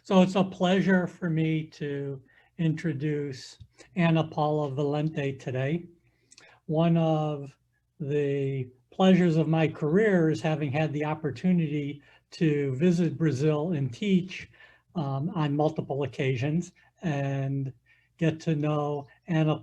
So it's a pleasure for me to introduce Paula Valente today. One of the pleasures of my career is having had the opportunity to visit Brazil and teach on multiple occasions and get to know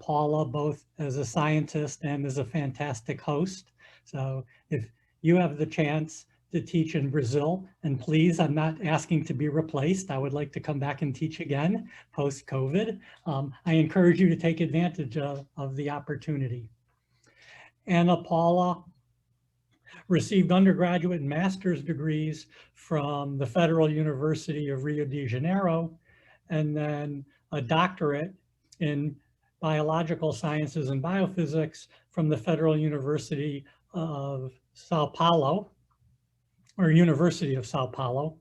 Paula both as a scientist and as a fantastic host. So if you have the chance to teach in Brazil, and please, I'm not asking to be replaced. I would like to come back and teach again post-COVID. I encourage you to take advantage of the opportunity. Paula received undergraduate and master's degrees from the Federal University of Rio de Janeiro, and then a doctorate in biological sciences and biophysics from the Federal University of Sao Paulo, or University of Sao Paulo,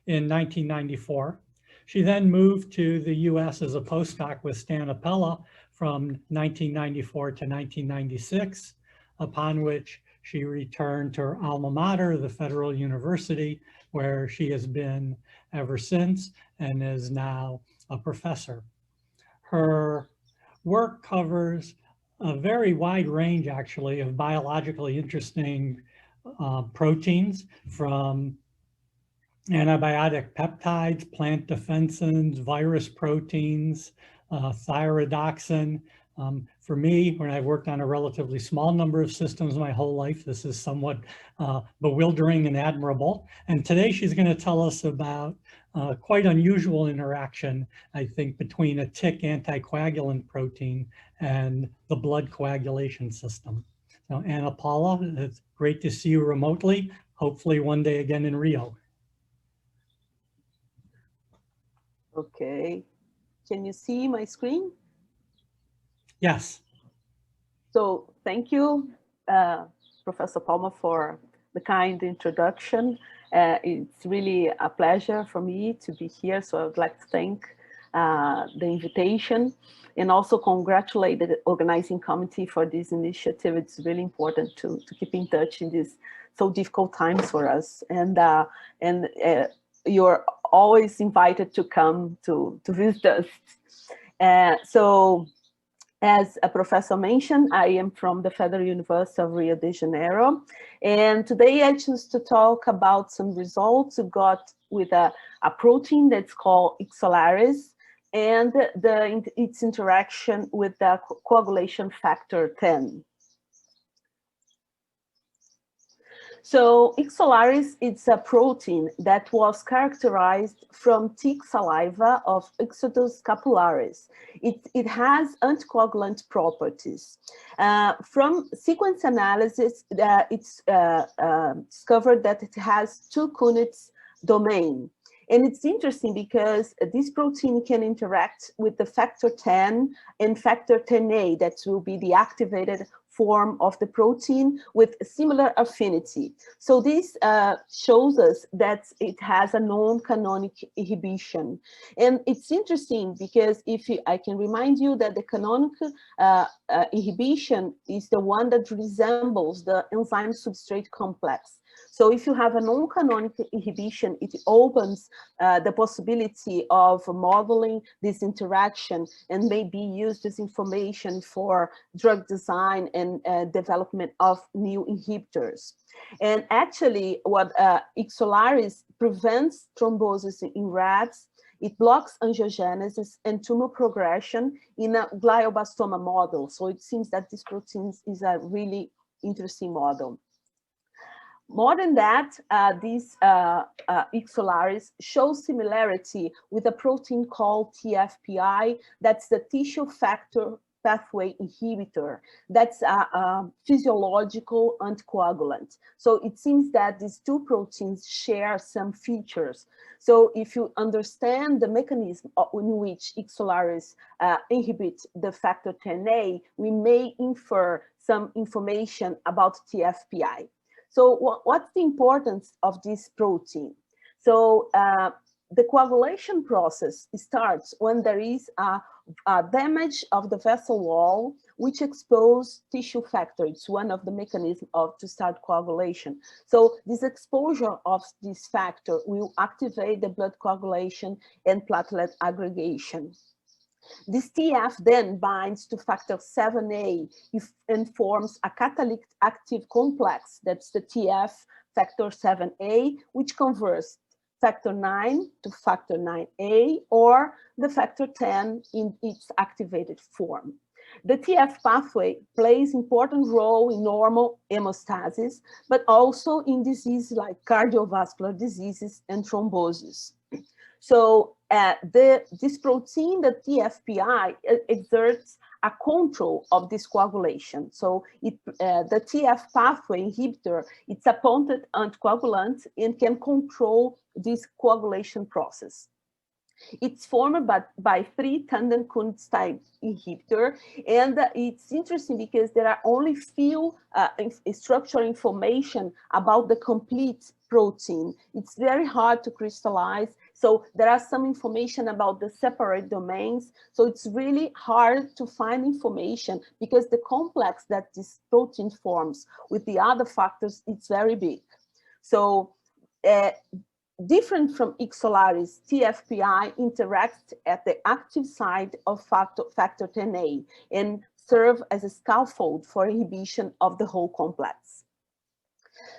in 1994. She then moved to the US as a postdoc with Stan Appella from 1994 to 1996, upon which she returned to her alma mater, the Federal University, where she has been ever since and is now a professor. Her work covers a very wide range, actually, of biologically interesting proteins, from antibiotic peptides, plant defensins, virus proteins, thyrodoxin. For me, when I've worked on a relatively small number of systems my whole life, this is somewhat bewildering and admirable. And today she's going to tell us about quite unusual interaction, I think, between a tick anticoagulant protein and the blood coagulation system. So Paula, it's great to see you remotely, hopefully one day again in Rio. Okay, can you see my screen? Yes. So thank you, Professor Palmer, for the kind introduction. It's really a pleasure for me to be here. So I would like to thank the invitation and also congratulate the organizing committee for this initiative. It's really important to keep in touch in these so difficult times for us. And you're always invited to come to visit us. So, as a professor mentioned, I am from the Federal University of Rio de Janeiro. And today I choose to talk about some results we got with a protein that's called Ixolaris and its interaction with the coagulation factor 10. So Ixolaris, it's a protein that was characterized from tick saliva of Ixodes scapularis. It has anticoagulant properties. From sequence analysis, it's discovered that it has two Kunitz domain. And it's interesting because this protein can interact with the factor 10 and factor 10A, that will be the activated form of the protein with similar affinity. So this shows us that it has a non-canonical inhibition. And it's interesting because I can remind you that the canonical inhibition is the one that resembles the enzyme-substrate complex. So if you have a non-canonical inhibition, it opens the possibility of modeling this interaction and maybe use this information for drug design and development of new inhibitors. And actually, what Ixolaris prevents thrombosis in rats. It blocks angiogenesis and tumor progression in a glioblastoma model. So it seems that this protein is a really interesting model. More than that, this Ixolaris shows similarity with a protein called TFPI. That's the tissue factor pathway inhibitor. That's a physiological anticoagulant. So it seems that these two proteins share some features. So if you understand the mechanism in which Ixolaris inhibits the factor 10A, we may infer some information about TFPI. So what's the importance of this protein? So the coagulation process starts when there is a damage of the vessel wall which expose tissue factor. It's one of the mechanisms to start coagulation. So this exposure of this factor will activate the blood coagulation and platelet aggregation. This TF then binds to factor 7A and forms a catalytic active complex. That's the TF factor 7A, which converts factor 9 to factor 9A, or the factor 10 in its activated form. The TF pathway plays important role in normal hemostasis, but also in diseases like cardiovascular diseases and thrombosis. So this protein, the TFPI, exerts a control of this coagulation. So the TF pathway inhibitor, it's a potent anticoagulant and can control this coagulation process. It's formed by 3 tandem Kunitz-type inhibitor, and it's interesting because there are only few structural information about the complete protein. It's very hard to crystallize, so there are some information about the separate domains, so it's really hard to find information because the complex that this protein forms with the other factors, it's very big. So different from Ixolaris, TFPI interacts at the active site of factor 10A and serve as a scaffold for inhibition of the whole complex.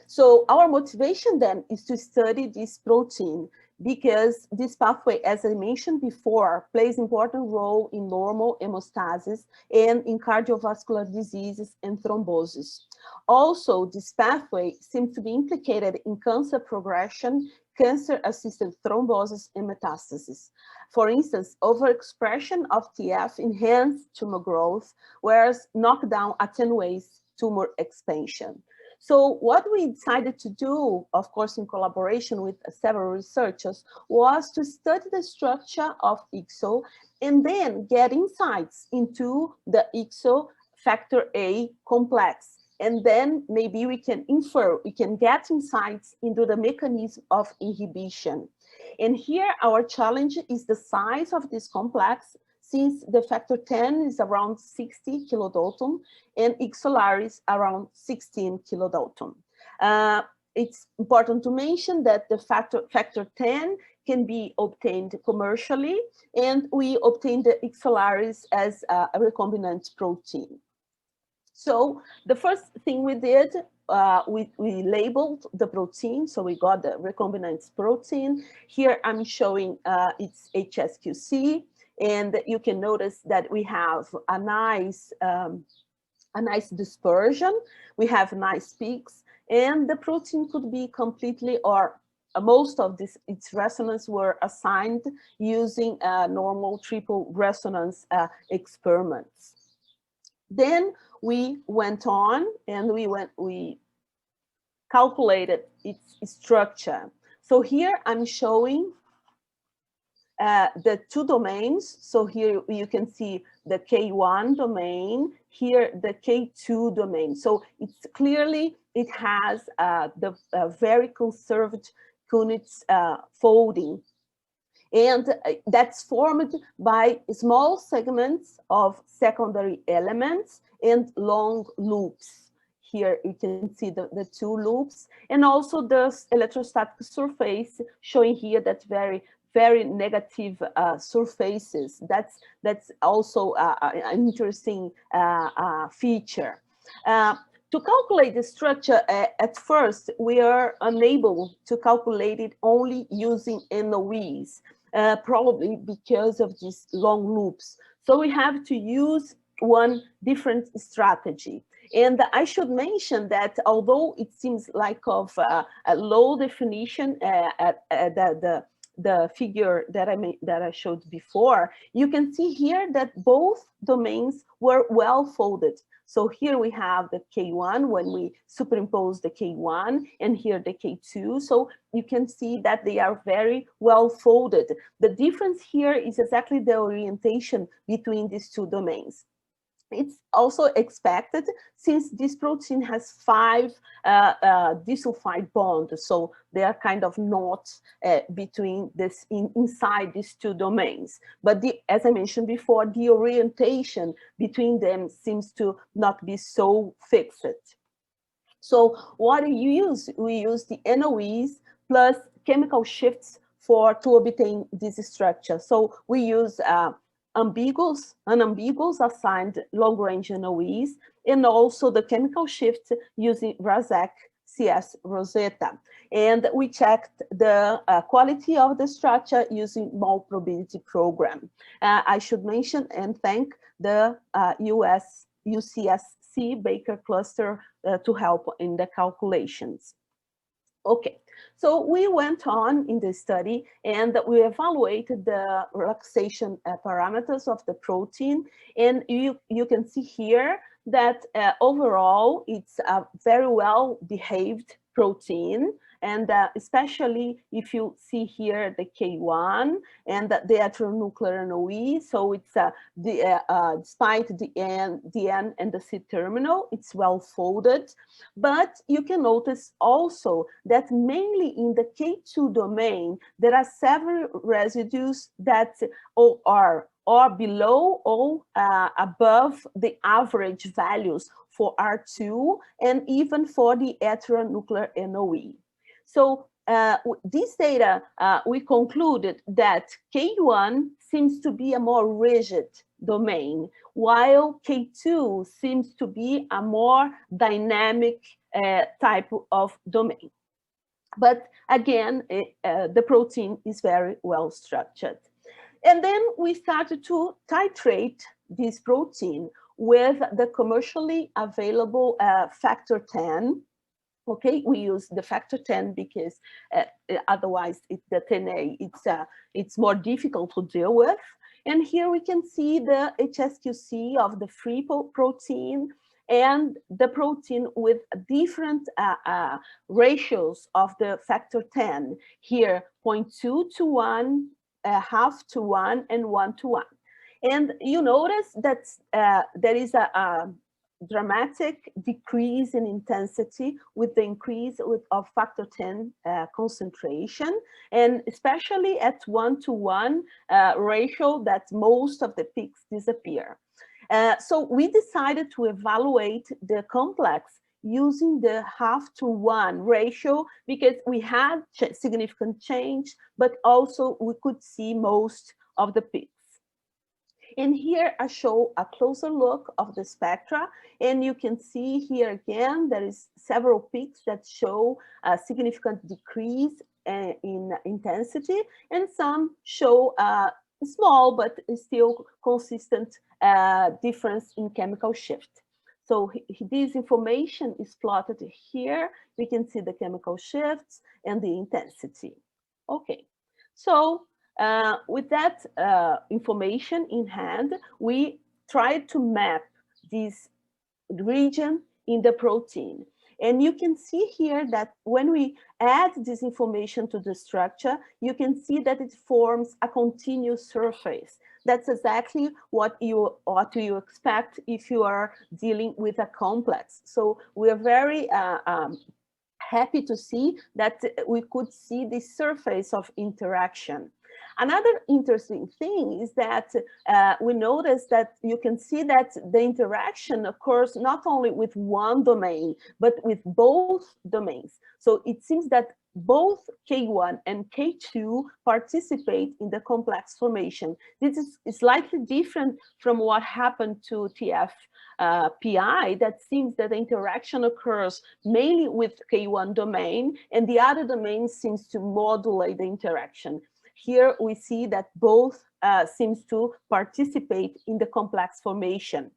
So our motivation then is to study this protein because this pathway, as I mentioned before, plays an important role in normal hemostasis and in cardiovascular diseases and thrombosis. Also, this pathway seems to be implicated in cancer progression, cancer-assisted thrombosis, and metastasis. For instance, overexpression of TF enhances tumor growth, whereas knockdown attenuates tumor expansion. So what we decided to do, of course, in collaboration with several researchers, was to study the structure of Ixo and then get insights into the Ixo factor A complex. And then maybe we can get insights into the mechanism of inhibition. And here our challenge is the size of this complex, since the factor 10 is around 60 kilodalton and Ixolaris around 16 kilodalton. It's important to mention that the factor 10 can be obtained commercially, and we obtained the Ixolaris as a recombinant protein. So the first thing we did, we labeled the protein. So we got the recombinant protein. Here I'm showing its HSQC. And you can notice that we have a nice dispersion. We have nice peaks, and the protein could be completely, or most of its resonance were assigned using normal triple resonance experiments. Then we went on and we calculated its structure. So here I'm showing the 2 domains. So here you can see the K1 domain, here the K2 domain. So it's clearly, it has the very conserved Kunitz folding. And that's formed by small segments of secondary elements and long loops. Here you can see the 2 loops, and also the electrostatic surface showing here that very negative surfaces. That's also an interesting feature. To calculate the structure, at first, we are unable to calculate it only using NOEs, probably because of these long loops. So we have to use one different strategy. And I should mention that although it seems like of a low definition at the figure that I showed before, you can see here that both domains were well folded. So here we have the K1 when we superimpose the K1, and here the K2. So you can see that they are very well folded. The difference here is exactly the orientation between these 2 domains. It's also expected since this protein has 5 disulfide bonds, so they are kind of not between this inside these 2 domains. But as I mentioned before, the orientation between them seems to not be so fixed. So what do you use? We use the NOEs plus chemical shifts to obtain this structure. So we use unambiguous assigned long-range NOEs, and also the chemical shift using Razak CS Rosetta. And we checked the quality of the structure using mole probability program. I should mention and thank the UCSC Baker cluster to help in the calculations. Okay, so we went on in the study and we evaluated the relaxation parameters of the protein, and you can see here that overall it's a very well behaved protein, and especially if you see here the K1 and the heteronuclear NOE, so it's despite the N and the C terminal, it's well folded. But you can notice also that mainly in the K2 domain, there are several residues that are below or above the average values for R2 and even for the heteronuclear NOE. So this data, we concluded that K1 seems to be a more rigid domain, while K2 seems to be a more dynamic type of domain. But again, the protein is very well structured. And then we started to titrate this protein with the commercially available factor 10. Okay, we use the factor 10 because otherwise the 10A, it's more difficult to deal with. And here we can see the HSQC of the free protein and the protein with different ratios of the factor 10. Here, 0.2 to 1, half to 1, and 1 to 1. And you notice that there is a dramatic decrease in intensity with the increase of factor 10 concentration, and especially at 1 to 1 ratio that most of the peaks disappear. So we decided to evaluate the complex using the half to 1 ratio because we had significant change, but also we could see most of the peaks. And here I show a closer look of the spectra, and you can see here again, there is several peaks that show a significant decrease in intensity, and some show a small but still consistent difference in chemical shift. So this information is plotted here. We can see the chemical shifts and the intensity. Okay, so with that information in hand, we tried to map this region in the protein. And you can see here that when we add this information to the structure, you can see that it forms a continuous surface. That's exactly what you ought to expect if you are dealing with a complex. So we are very happy to see that we could see the surface of interaction. Another interesting thing is that we noticed that you can see that the interaction occurs not only with one domain, but with both domains. So it seems that both K1 and K2 participate in the complex formation. This is slightly different from what happened to TFPI. That seems that the interaction occurs mainly with K1 domain, and the other domain seems to modulate the interaction. Here we see that both seems to participate in the complex formation.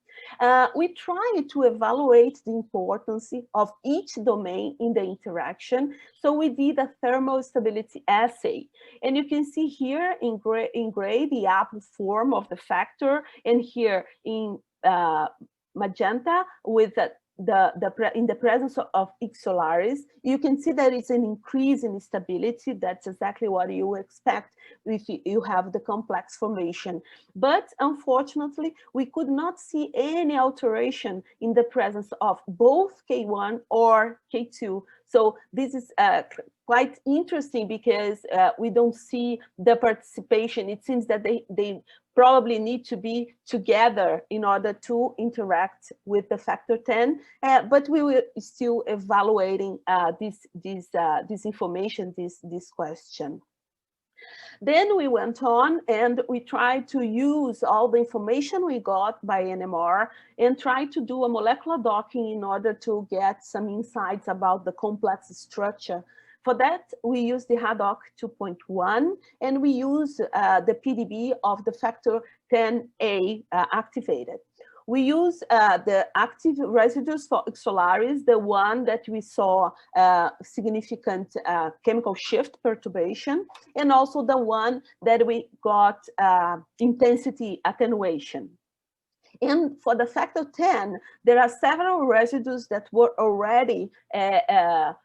We tried to evaluate the importance of each domain in the interaction. So we did a thermal stability assay. And you can see here in gray the apple form of the factor, and here in magenta with in the presence of Ixolaris, you can see that it's an increase in stability. That's exactly what you expect if you have the complex formation. But unfortunately, we could not see any alteration in the presence of both K1 or K2. So this is quite interesting because we don't see the participation. It seems that they probably need to be together in order to interact with the factor 10, but we will still evaluating this information, this question. Then we went on and we tried to use all the information we got by NMR and try to do a molecular docking in order to get some insights about the complex structure. For that, we use the HADOC 2.1 and we use the PDB of the factor 10A activated. We use the active residues for Ixolaris, the one that we saw significant chemical shift perturbation, and also the one that we got intensity attenuation. And for the factor 10, there are several residues that were already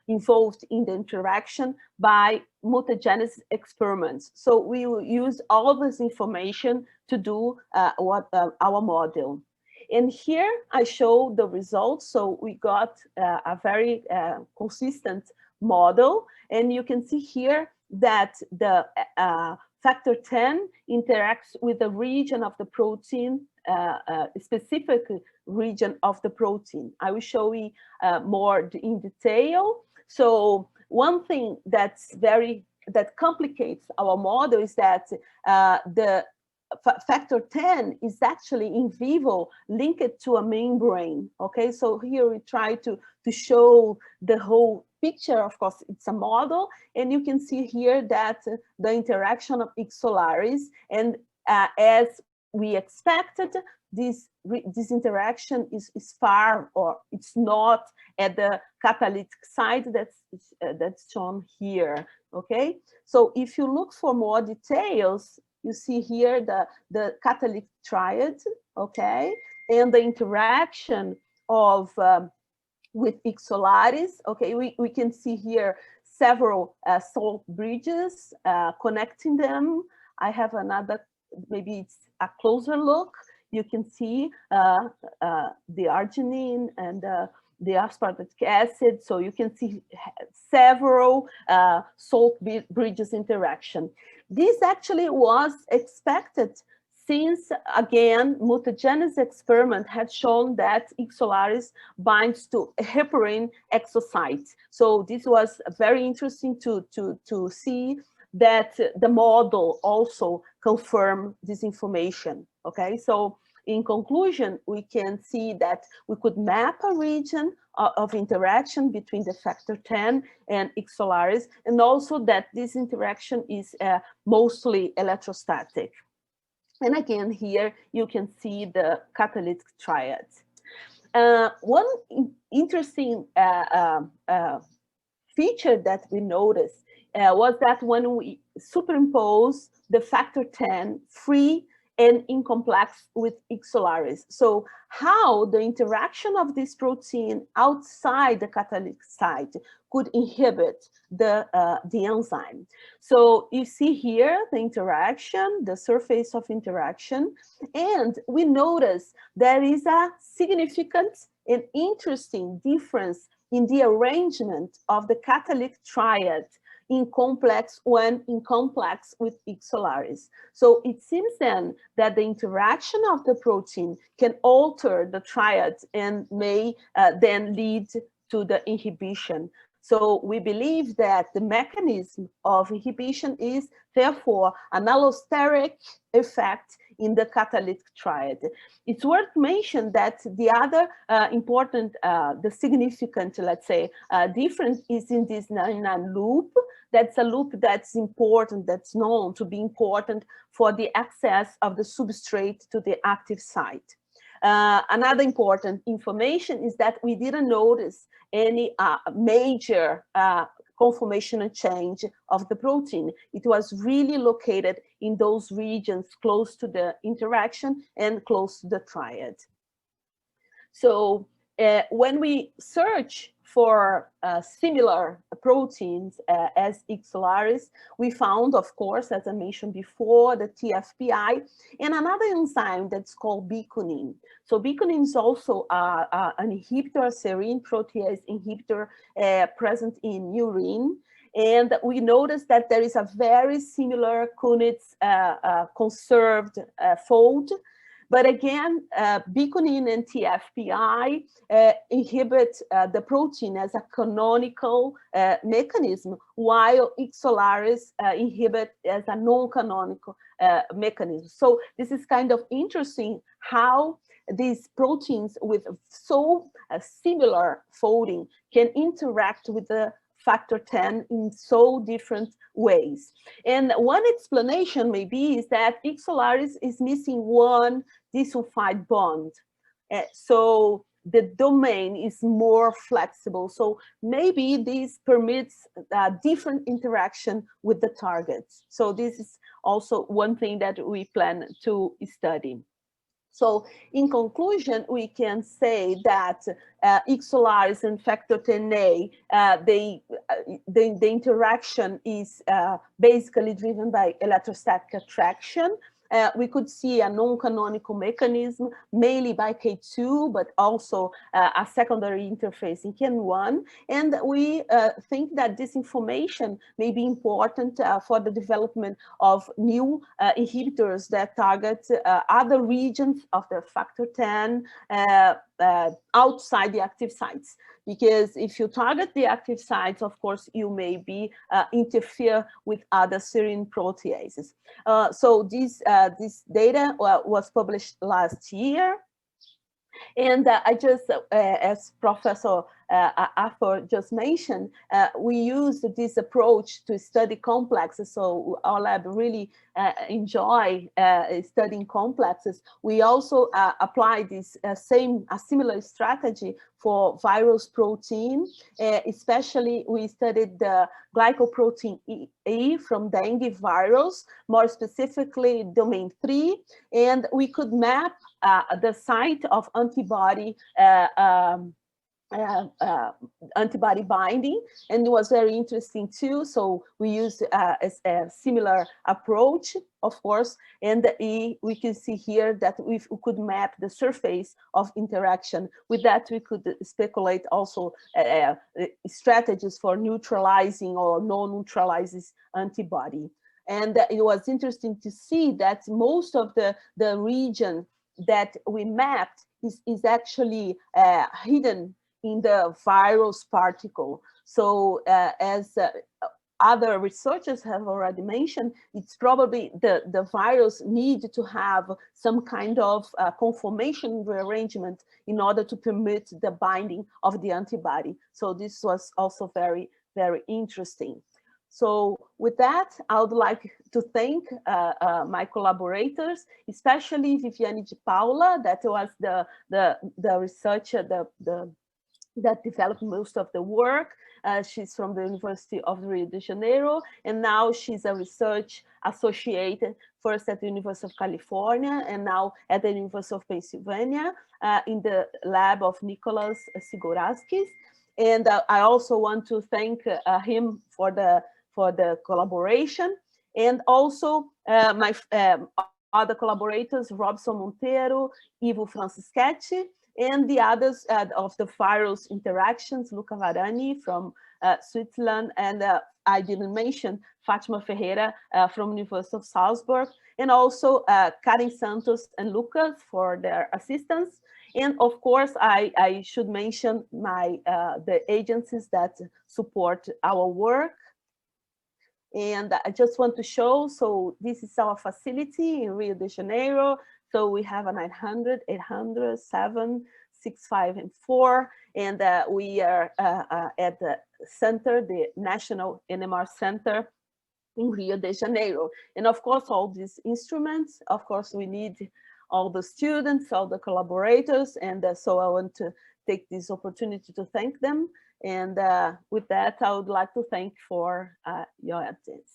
involved in the interaction by mutagenesis experiments. So we will use all this information to do our model. And here I show the results. So we got a very consistent model. And you can see here that the factor 10 interacts with the region of the protein, specific region of the protein. I will show you more in detail. So one thing that complicates our model is that the factor 10 is actually in vivo linked to a membrane. Okay, so here we try to show the whole picture. Of course, it's a model, and you can see here that the interaction of Ixolaris, and as we expected, this interaction is far, or it's not at the catalytic site that's shown here. Okay, so if you look for more details, you see here the catalytic triad, okay, and the interaction of with Ixolaris. Okay, we can see here several salt bridges connecting them. I have another, maybe it's a closer look. You can see the arginine and the aspartic acid. So you can see several salt bridges interaction. This actually was expected since, again, mutagenesis experiment had shown that Ixolaris binds to heparin exocytes. So this was very interesting to see that the model also confirmed this information. Okay, so in conclusion, we can see that we could map a region of interaction between the factor 10 and Ixolaris, and also that this interaction is mostly electrostatic. And again, here you can see the catalytic triad. One interesting feature that we noticed was that when we superimpose the factor 10 free and in complex with Ixolaris. So how the interaction of this protein outside the catalytic site could inhibit the enzyme. So you see here the interaction, the surface of interaction, and we notice there is a significant and interesting difference in the arrangement of the catalytic triad in complex when in complex with Ixolaris. So it seems then that the interaction of the protein can alter the triad and may then lead to the inhibition. So we believe that the mechanism of inhibition is therefore an allosteric effect in the catalytic triad. It's worth mentioning that the other important, the significant, let's say, difference is in this 9-9 loop. That's a loop that's important, that's known to be important for the access of the substrate to the active site. Another important information is that we didn't notice any major conformational change of the protein. It was really located in those regions close to the interaction and close to the triad. So when we search for similar proteins as Ixolaris, we found, of course, as I mentioned before, the TFPI and another enzyme that's called bicunin. So bicunin is also an inhibitor, a serine protease inhibitor present in urine. And we noticed that there is a very similar Kunitz conserved fold. But again, bicunin and TFPI inhibit the protein as a canonical mechanism, while Ixolaris inhibit as a non-canonical mechanism. So this is kind of interesting how these proteins with so similar folding can interact with the factor 10 in so different ways. And one explanation maybe is that Ixolaris is missing one disulfide bond. So the domain is more flexible. So maybe this permits different interaction with the targets. So this is also one thing that we plan to study. So in conclusion, we can say that Ixolaris and factor 10A, the interaction is basically driven by electrostatic attraction. We could see a non-canonical mechanism, mainly by K2, but also a secondary interface in KN1. And we think that this information may be important for the development of new inhibitors that target other regions of the factor 10 outside the active sites. Because if you target the active sites, of course, you may be interfere with other serine proteases. So this data was published last year. And I just, as Professor Arthur just mentioned, we used this approach to study complexes. So our lab really enjoy studying complexes. We also apply this similar strategy for virus protein. Especially, we studied the glycoprotein E from dengue virus, more specifically domain 3, and we could map the site of antibody antibody binding, and it was very interesting too. So we used a similar approach, of course, and we can see here that we could map the surface of interaction. With that, we could speculate also strategies for neutralizing or non-neutralizing antibody. And it was interesting to see that most of the region that we mapped is actually hidden in the virus particle. So as other researchers have already mentioned, it's probably the virus need to have some kind of conformation rearrangement in order to permit the binding of the antibody. So this was also very, very interesting. So with that, I would like to thank my collaborators, especially Viviane de Paula, that was the researcher that developed most of the work. She's from the University of Rio de Janeiro, and now she's a research associate, first at the University of California, and now at the University of Pennsylvania in the lab of Nicholas Siguraskis. And I also want to thank him for the collaboration, and also my other collaborators, Robson Monteiro, Ivo Francischetti, and the others of the virus interactions, Luca Varani from Switzerland, and I didn't mention Fatima Ferreira from University of Salzburg, and also Karen Santos and Lucas for their assistance. And of course, I should mention the agencies that support our work. And I just want to show, so this is our facility in Rio de Janeiro. So we have a 900, 800, 7, 6, 5, and 4. And we are at the center, the National NMR Center in Rio de Janeiro. And of course, all these instruments, of course, we need all the students, all the collaborators. And so I want to take this opportunity to thank them. And with that, I would like to thank for your attendance.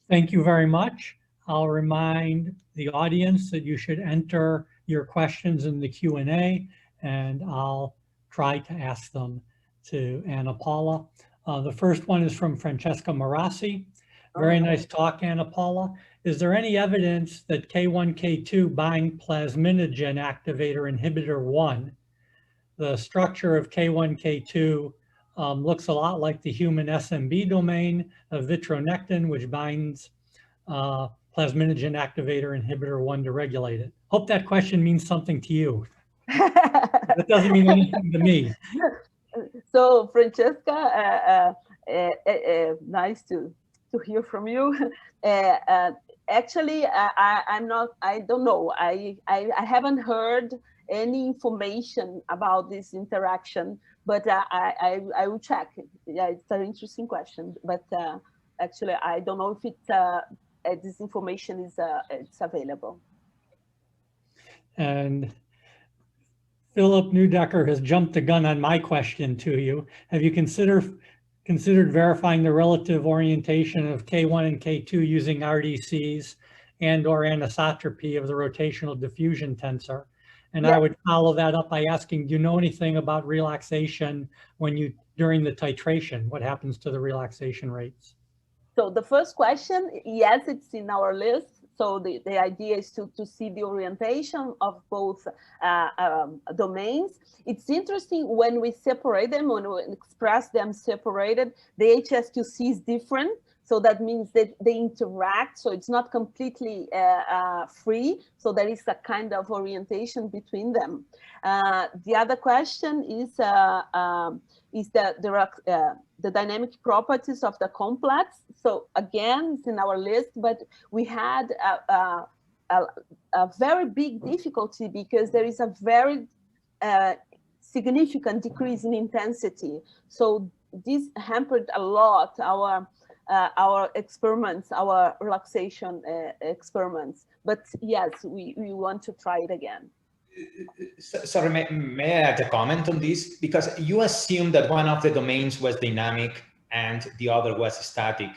Thank you very much. I'll remind the audience that you should enter your questions in the Q&A, and I'll try to ask them to Anna Paula. The first one is from Francesca Marassi. Very nice talk, Anna Paula. Is there any evidence that K1, K2 bind plasminogen activator inhibitor 1? The structure of K1, K2 looks a lot like the human SMB domain of vitronectin, which binds plasminogen activator inhibitor 1 to regulate it. Hope that question means something to you. That doesn't mean anything to me. So, Francesca, nice to hear from you. Actually, I don't know. I haven't heard any information about this interaction, but I will check. Yeah, it's an interesting question, but actually, I don't know if it's this information is it's available. And Philip Neudecker has jumped the gun on my question to you. Have you considered verifying the relative orientation of K1 and K2 using RDCs and/or anisotropy of the rotational diffusion tensor? And yeah. I would follow that up by asking, do you know anything about relaxation during the titration? What happens to the relaxation rates? So the first question, yes, it's in our list. So the idea is to see the orientation of both domains. It's interesting when we separate them, when we express them separated, the HS2C is different. So that means that they interact. So it's not completely free. So there is a kind of orientation between them. The other question is the dynamic properties of the complex. So again, it's in our list, but we had a very big difficulty because there is a very significant decrease in intensity. So this hampered a lot our experiments, our relaxation experiments. But yes, we want to try it again. Sorry, may I add a comment on this? Because you assumed that one of the domains was dynamic and the other was static.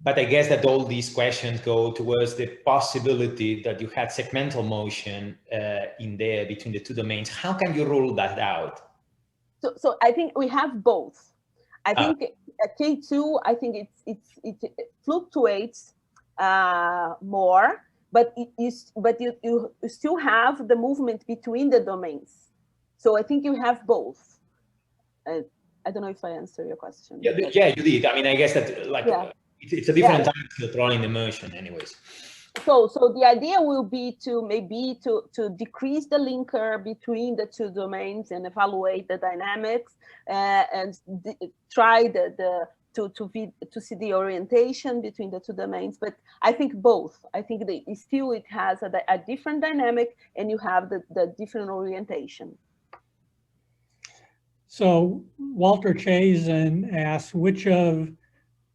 But I guess that all these questions go towards the possibility that you had segmental motion in there between the two domains. How can you rule that out? So I think we have both. I think K2, I think it fluctuates more. But you still have the movement between the domains. So I think you have both. I don't know if I answered your question. Yeah, you did. I mean, I guess that like it's a different time to controlling the motion anyways. So the idea will be to maybe to decrease the linker between the two domains and evaluate the dynamics and try to see the orientation between the two domains, but I think both. I think it has a different dynamic, and you have the different orientation. So Walter Chazen asks, which of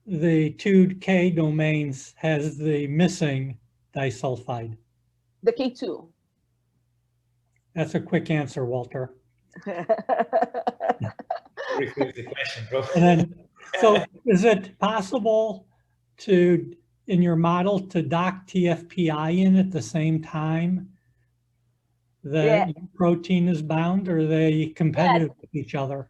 the two K domains has the missing disulfide? The K2. That's a quick answer, Walter. Repeat the question, bro. And then, so is it possible to, in your model, to dock TFPI in at the same time that protein is bound, or are they competitive with each other?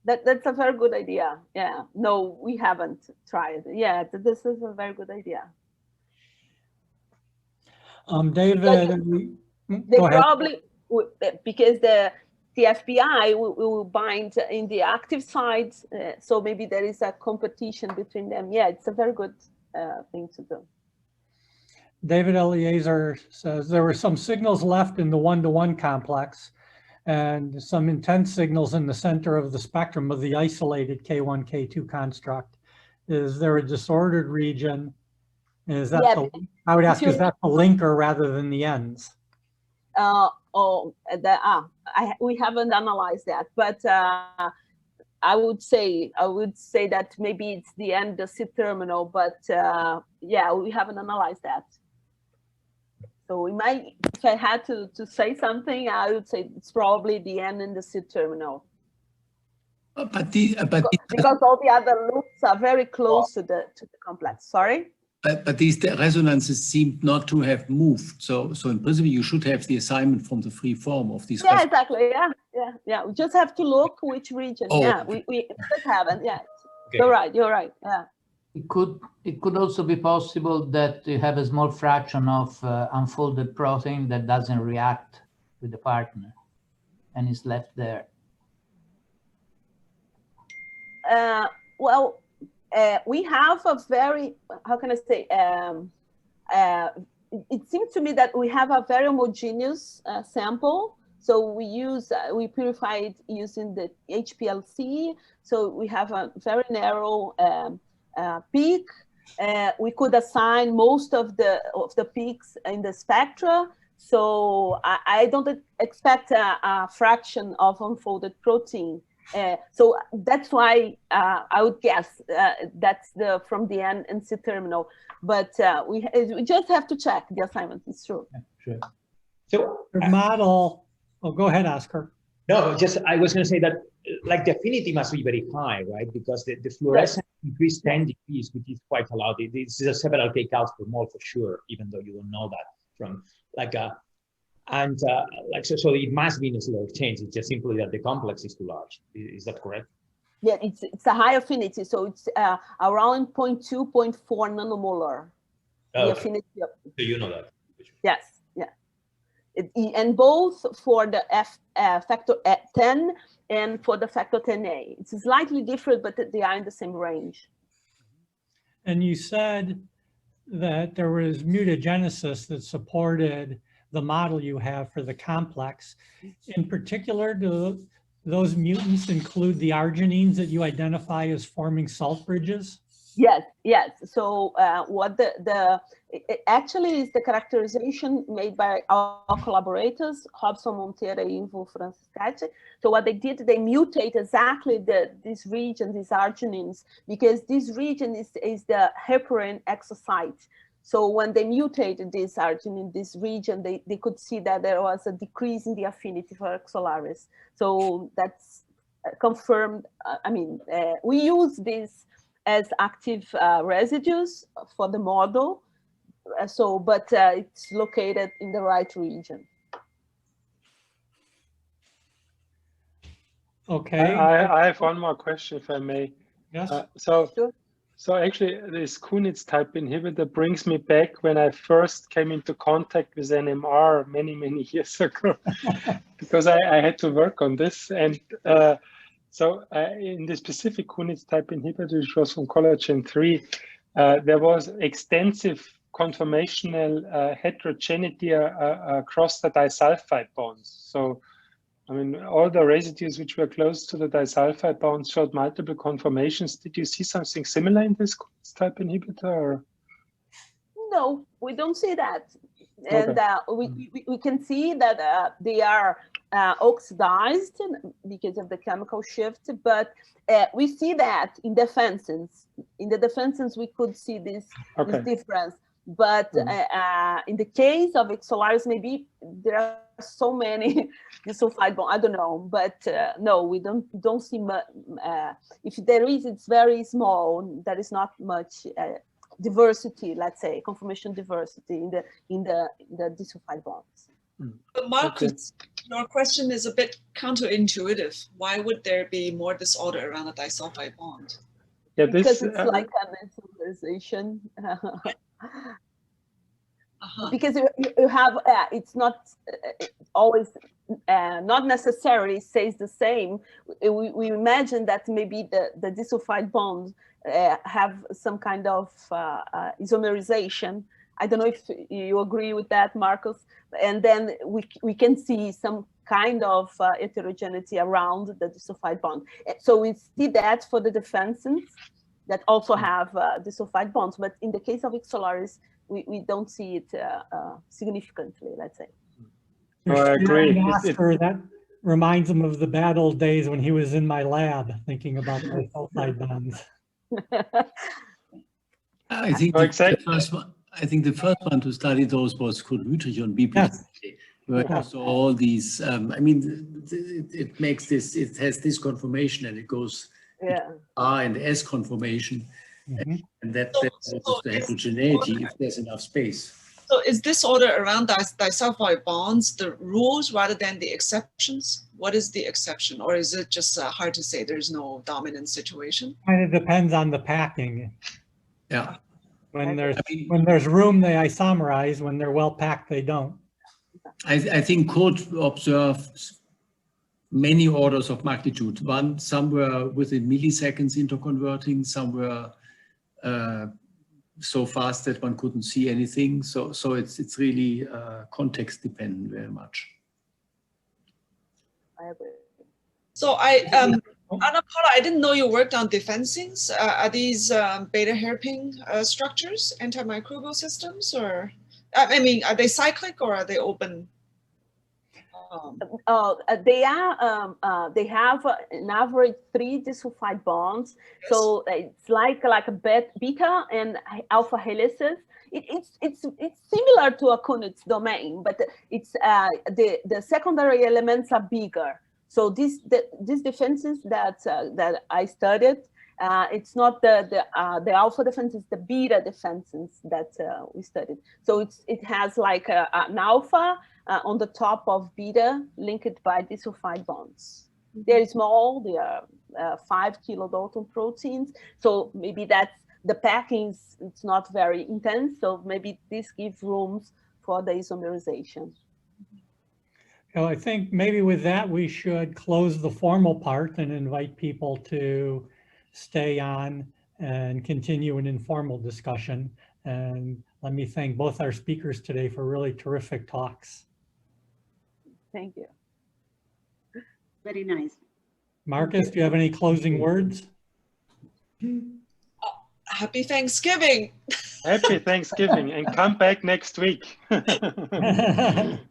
That's a very good idea. Yeah. No, we haven't tried. Yeah, this is a very good idea. David, they probably, because the TFPI will bind in the active side, so maybe there is a competition between them. Yeah, it's a very good thing to do. David Eliezer says there were some signals left in the one-to-one complex and some intense signals in the center of the spectrum of the isolated K1, K2 construct. Is there a disordered region? Is that I would ask, is that the linker rather than the ends? We haven't analyzed that, but I would say that maybe it's the end, the C-terminal, but yeah, we haven't analyzed that. So we might, if I had to say something, I would say it's probably the end in the C-terminal. Because all the other loops are very close to the complex. Sorry? But these resonances seem not to have moved. So in principle, you should have the assignment from the free form of these. Yeah, exactly. Yeah. We just have to look which region. Oh. Yeah, we just haven't. Yeah, Okay. You're right. Yeah. It could also be possible that you have a small fraction of unfolded protein that doesn't react with the partner and is left there. Well, we have a very, how can I say, it seems to me that we have a very homogeneous sample. So we purify it using the HPLC. So we have a very narrow peak. We could assign most of the peaks in the spectra. So I don't expect a fraction of unfolded protein. So that's why I would guess that's from the N-C terminal. But we just have to check the assignment. It's true. Yeah, sure. So Your model, oh, go ahead, Oscar. no, just I was going to say that like the affinity must be very high, right? Because the fluorescence increased 10 degrees, which is quite a lot. This is a several kcals per mole for sure, even though you don't know that from like a, and like so it must be in a slow change. It's just simply that the complex is too large. Is that correct? Yeah, it's a high affinity, so it's around 0.2, 0.4 nanomolar. The Okay. affinity of, So you know that. yes, yeah. And both for the factor 10 and for the factor 10A. It's slightly different, but they are in the same range. And you said that there was mutagenesis that supported the model you have for the complex. In particular, do those mutants include the arginines that you identify as forming salt bridges? Yes. So what it actually is the characterization made by our collaborators, Robson Monteiro and Ivo Franciscati. So what they did, they mutate exactly this region, these arginines, because this region is the heparin exosite. So when they mutated this arginine in this region, they could see that there was a decrease in the affinity for Ixolaris. So that's confirmed. We use this as active residues for the model. But it's located in the right region. Okay. I have one more question, if I may. Yes. So actually, this Kunitz-type inhibitor brings me back when I first came into contact with NMR many years ago, because I had to work on this. And in the specific Kunitz-type inhibitor, which was from collagen 3, there was extensive conformational heterogeneity across the disulfide bonds. So, I mean, all the residues which were close to the disulfide bonds showed multiple conformations. Did you see something similar in this type inhibitor? Or? No, we don't see that. And we can see that they are oxidized because of the chemical shift, but we see that in defensins. In the defensins, we could see this difference. But in the case of Ixolaris, maybe there are so many disulfide bonds. I don't know, but no, we don't see much. If there is, it's very small. There is not much diversity, let's say, conformation diversity in the disulfide bonds. But Marcus, your question is a bit counterintuitive. Why would there be more disorder around a disulfide bond? Yeah, because it's like an isomerization. Because you have, it's not always, not necessarily stays the same. We imagine that maybe the disulfide bonds have some kind of isomerization. I don't know if you agree with that, Marcus. And then we can see some kind of heterogeneity around the disulfide bond. So we see that for the defensins that also have disulfide bonds. But in the case of Ixolaris, we don't see it significantly, let's say. I agree. Oscar, that reminds him of the bad old days when he was in my lab thinking about the disulfide bonds. I think the first one to study those was Kunitz-type BP. Yes. Where you saw all these, it makes this, it has this conformation and it goes R and S conformation. Mhm. And that causes the heterogeneity if there's enough space. So is this order around disulfide bonds the rules rather than the exceptions? What is the exception? Or is it just hard to say there's no dominant situation? Kind of depends on the packing. Yeah. When there's room, they isomerize. When they're well packed, they don't. I think Kurt observed many orders of magnitude. Some were within milliseconds interconverting, some were so fast that one couldn't see anything. So it's really context dependent very much. I agree. So Anna Paula, I didn't know you worked on defensins. Are these beta hairpin structures, antimicrobial systems, or I mean, are they cyclic or are they open? They have an average 3 disulfide bonds. Yes. So it's like a beta and alpha helices. It's similar to a Kunitz domain, but it's the secondary elements are bigger. So these defenses that I studied, it's not the alpha defenses, the beta defenses that we studied. So it has like an alpha on the top of beta linked by disulfide bonds. They're small, they are 5 kilodalton proteins. So maybe that's the packings, it's not very intense. So maybe this gives rooms for the isomerization. Well, I think maybe with that, we should close the formal part and invite people to stay on and continue an informal discussion. And let me thank both our speakers today for really terrific talks. Thank you. Very nice. Marcus, do you have any closing words? Happy Thanksgiving. Happy Thanksgiving and come back next week.